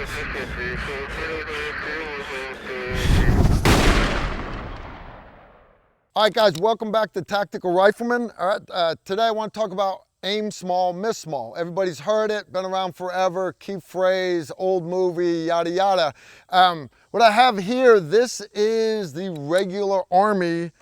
All right, guys, welcome back to Tactical Rifleman. All right, today I want to talk about aim small, miss small. Everybody's heard it, been around forever, key phrase, old movie, yada, yada. What I have here, this is the regular Army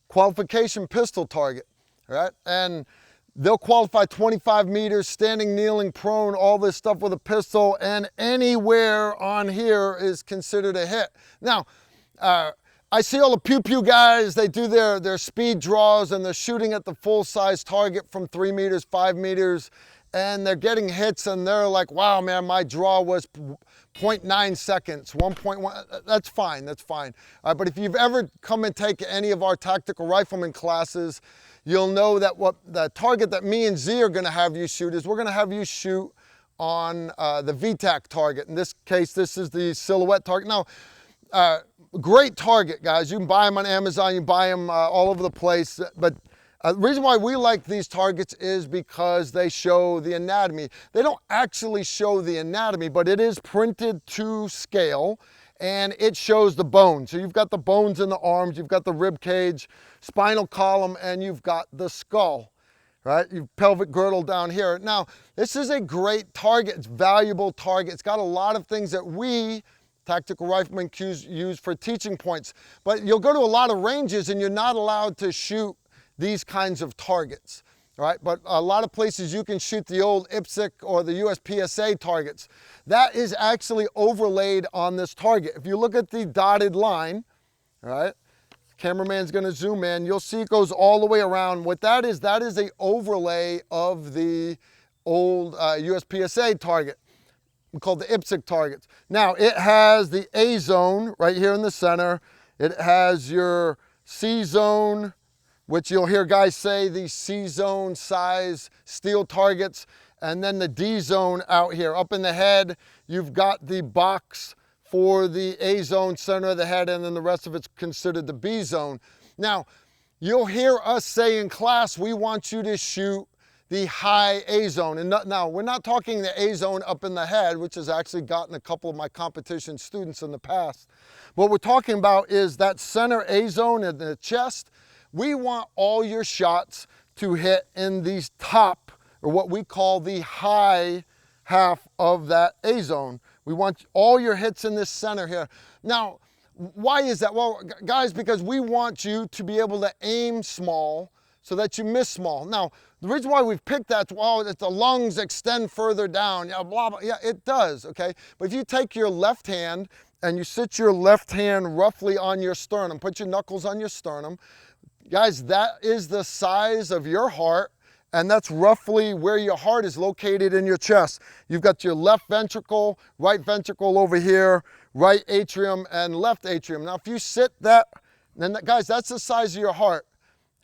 qualification pistol target, all right? And they'll qualify 25 meters, standing, kneeling, prone, all this stuff with a pistol, and anywhere on here is considered a hit. Now, I see all the pew-pew guys, they do their speed draws and they're shooting at the full-size target from 3 meters, 5 meters, and they're getting hits and they're like, wow, man, my draw was 0.9 seconds, 1.1, that's fine, that's fine. But if you've ever come and take any of our tactical rifleman classes, you'll know that what the target that me and Z are gonna have you shoot is we're gonna have you shoot on the VTAC target. In this case, this is the silhouette target. Now, great target, guys. You can buy them on Amazon, you can buy them all over the place. But the reason why we like these targets is because they show the anatomy. They don't actually show the anatomy, but it is printed to scale and it shows the bones. So you've got the bones in the arms, you've got the rib cage, spinal column, and you've got the skull, right? You've pelvic girdle down here. Now, this is a great target. It's a valuable target. It's got a lot of things that we tactical riflemen use for teaching points. But you'll go to a lot of ranges and you're not allowed to shoot these kinds of targets, right? But a lot of places you can shoot the old IPSC or the USPSA targets. That is actually overlaid on this target. If you look at the dotted line, all right, cameraman's gonna zoom in, you'll see it goes all the way around. What that is a overlay of the old USPSA target, called the IPSC targets. Now, it has the A zone right here in the center. It has your C zone, which you'll hear guys say, these C zone size steel targets, and then the D zone out here. Up in the head, you've got the box for the A zone, center of the head, and then the rest of it's considered the B zone. Now, you'll hear us say in class, we want you to shoot the high A zone. And now, we're not talking the A zone up in the head, which has actually gotten a couple of my competition students in the past. What we're talking about is that center A zone in the chest. We want all your shots to hit in these top, or what we call the high half of that A zone. We want all your hits in this center here. Now, why is that? Well, guys, because we want you to be able to aim small so that you miss small. Now, the reason why we've picked that, well, that the lungs extend further down, yeah, blah, blah, yeah, it does, okay? But if you take your left hand and you sit your left hand roughly on your sternum, put your knuckles on your sternum, guys, that is the size of your heart, and that's roughly where your heart is located in your chest. You've got your left ventricle, right ventricle over here, right atrium, and left atrium. Now, if you sit that, then guys, that's the size of your heart,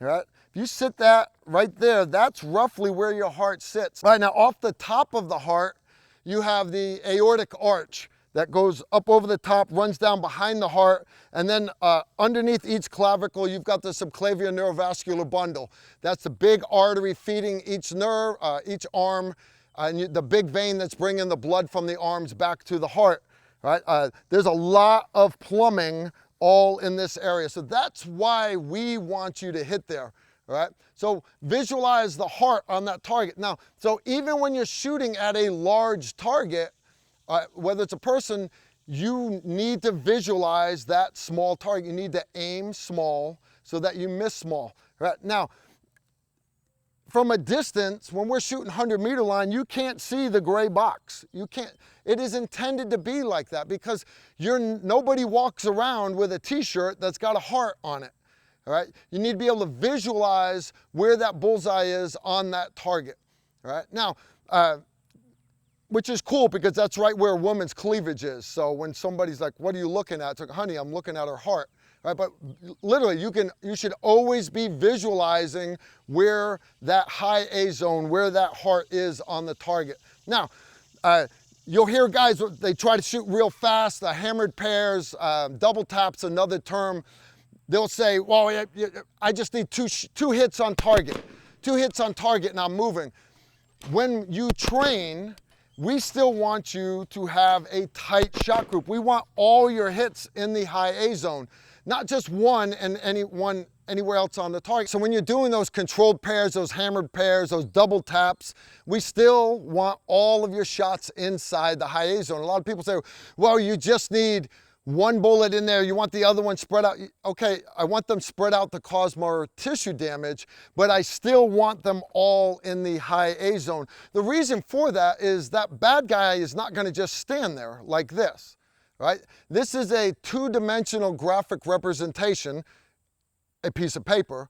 all right? If you sit that right there, that's roughly where your heart sits. Right now, off the top of the heart, you have the aortic arch that goes up over the top, runs down behind the heart, and then underneath each clavicle, you've got the subclavian neurovascular bundle. That's the big artery feeding each nerve, each arm, and the big vein that's bringing the blood from the arms back to the heart, right? There's a lot of plumbing all in this area. So that's why we want you to hit there. All right, so visualize the heart on that target. Now, so even when you're shooting at a large target, whether it's a person, you need to visualize that small target. You need to aim small so that you miss small. Right now, from a distance, when we're shooting 100-meter line, you can't see the gray box. You can't. It is intended to be like that because nobody walks around with a t-shirt that's got a heart on it. All right, you need to be able to visualize where that bullseye is on that target. All right, now, which is cool because that's right where a woman's cleavage is. So when somebody's like, "What are you looking at?" It's like, "Honey, I'm looking at her heart." Right, but literally, you should always be visualizing where that high A zone, where that heart is on the target. Now, you'll hear guys, they try to shoot real fast, the hammered pairs, double taps, another term. They'll say, well, I just need two hits on target. 2 hits on target and I'm moving. When you train we still want you to have a tight shot group. We want all your hits in the high A zone, not just one and anywhere else on the target. So when you're doing those controlled pairs, those hammered pairs, those double taps, we still want all of your shots inside the high A zone. A lot of people say, well, you just need one bullet in there, you want the other one spread out. Okay, I want them spread out to cause more tissue damage, but I still want them all in the high A zone. The reason for that is that bad guy is not going to just stand there like this, right? This is a two-dimensional graphic representation, a piece of paper,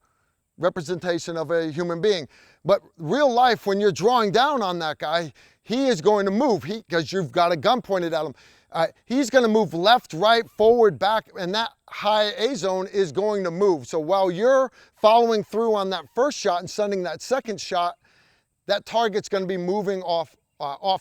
representation of a human being. But real life, when you're drawing down on that guy, he is going to move because you've got a gun pointed at him. He's going to move left, right, forward, back, and that high A zone is going to move. So while you're following through on that first shot and sending that second shot, that target's going to be moving off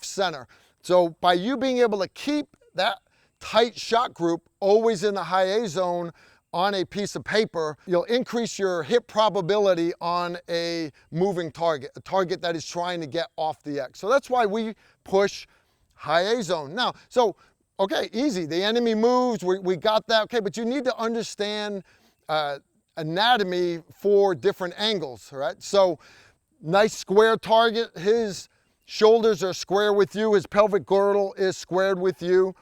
center. So by you being able to keep that tight shot group always in the high A zone on a piece of paper, you'll increase your hit probability on a moving target, a target that is trying to get off the X. So that's why we push high A zone. Now, so, okay, easy. The enemy moves, we got that, okay, but you need to understand anatomy for different angles, all right? So, nice square target, his shoulders are square with you, his pelvic girdle is squared with you,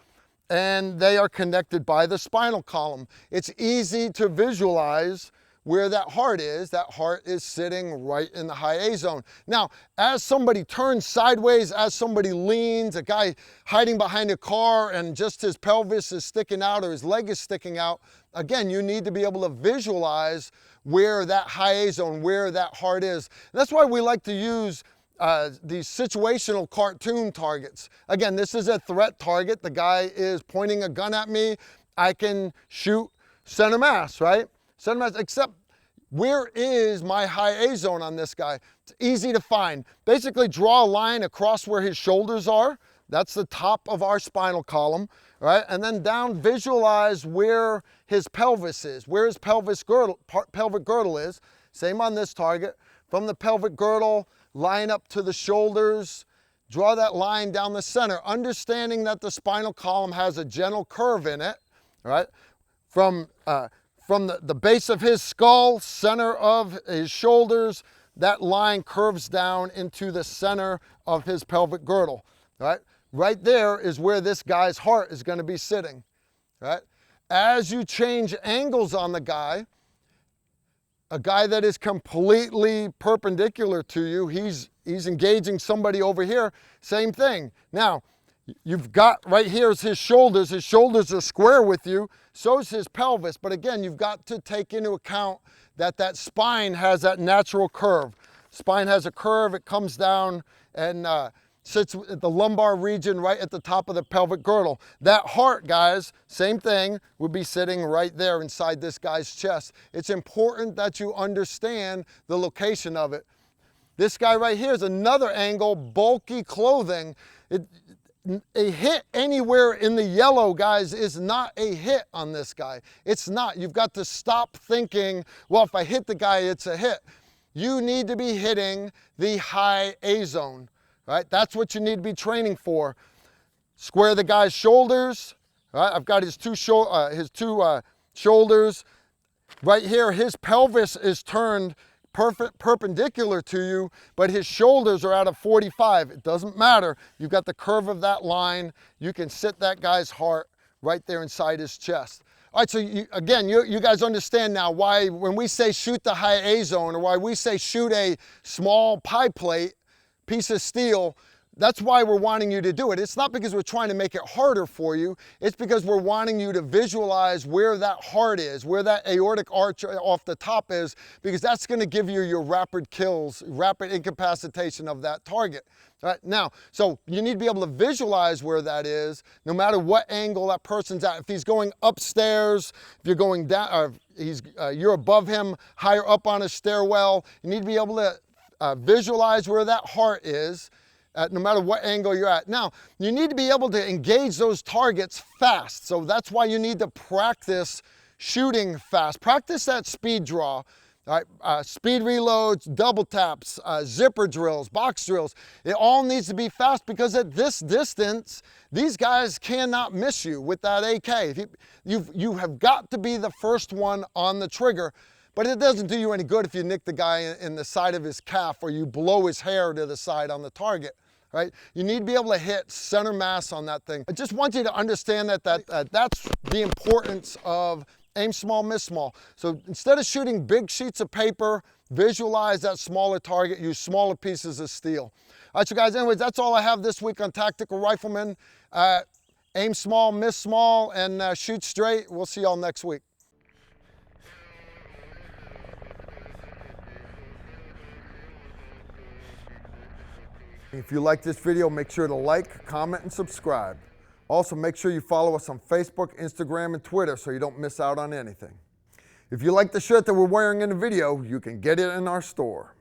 and they are connected by the spinal column. It's easy to visualize where that heart is. That heart is sitting right in the high A zone. Now, as somebody turns sideways, as somebody leans, a guy hiding behind a car and just his pelvis is sticking out or his leg is sticking out, again, you need to be able to visualize where that high A zone, where that heart is. And that's why we like to use these situational cartoon targets. Again, this is a threat target. The guy is pointing a gun at me. I can shoot center mass, right? Center mass, except where is my high A zone on this guy? It's easy to find. Basically draw a line across where his shoulders are. That's the top of our spinal column, right? And then down, visualize where his pelvis is, where his pelvic girdle is. Same on this target. From the pelvic girdle, line up to the shoulders, draw that line down the center, understanding that the spinal column has a gentle curve in it, right? From the base of his skull, center of his shoulders, that line curves down into the center of his pelvic girdle, right? Right there is where this guy's heart is going to be sitting, right? As you change angles on the guy, a guy that is completely perpendicular to you, he's engaging somebody over here, same thing. Now, you've got right here is his shoulders are square with you, so's his pelvis, but again, you've got to take into account that that spine has that natural curve. Spine has a curve, it comes down and sits at the lumbar region right at the top of the pelvic girdle. That heart, guys, same thing, would be sitting right there inside this guy's chest. It's important that you understand the location of it. This guy right here is another angle, bulky clothing. A hit anywhere in the yellow, guys, is not a hit on this guy. It's not. You've got to stop thinking, well, if I hit the guy, it's a hit. You need to be hitting the high A zone. Right? That's what you need to be training for. Square the guy's shoulders. Right? I've got his two shoulders. Right here, his pelvis is turned perpendicular to you, but his shoulders are at a 45. It doesn't matter. You've got the curve of that line. You can sit that guy's heart right there inside his chest. All right, so you guys understand now why when we say shoot the high A zone, or why we say shoot a small pie plate, piece of steel, that's why we're wanting you to do it. It's not because we're trying to make it harder for you. It's because we're wanting you to visualize where that heart is, where that aortic arch off the top is, because that's going to give you your rapid kills, rapid incapacitation of that target. All right, now, so you need to be able to visualize where that is, no matter what angle that person's at. If he's going upstairs, if you're going down, or you're above him, higher up on a stairwell, you need to be able to visualize where that heart is, no matter what angle you're at. Now, you need to be able to engage those targets fast. So that's why you need to practice shooting fast. Practice that speed draw. All right, speed reloads, double taps, zipper drills, box drills. It all needs to be fast because at this distance, these guys cannot miss you with that AK. You have got to be the first one on the trigger, but it doesn't do you any good if you nick the guy in the side of his calf or you blow his hair to the side on the target. Right? You need to be able to hit center mass on that thing. I just want you to understand that that's the importance of aim small, miss small. So instead of shooting big sheets of paper, visualize that smaller target, use smaller pieces of steel. All right, so guys, anyways, that's all I have this week on Tactical Rifleman. Aim small, miss small, and shoot straight. We'll see y'all next week. If you like this video, make sure to like, comment, and subscribe. Also, make sure you follow us on Facebook, Instagram, and Twitter so you don't miss out on anything. If you like the shirt that we're wearing in the video, you can get it in our store.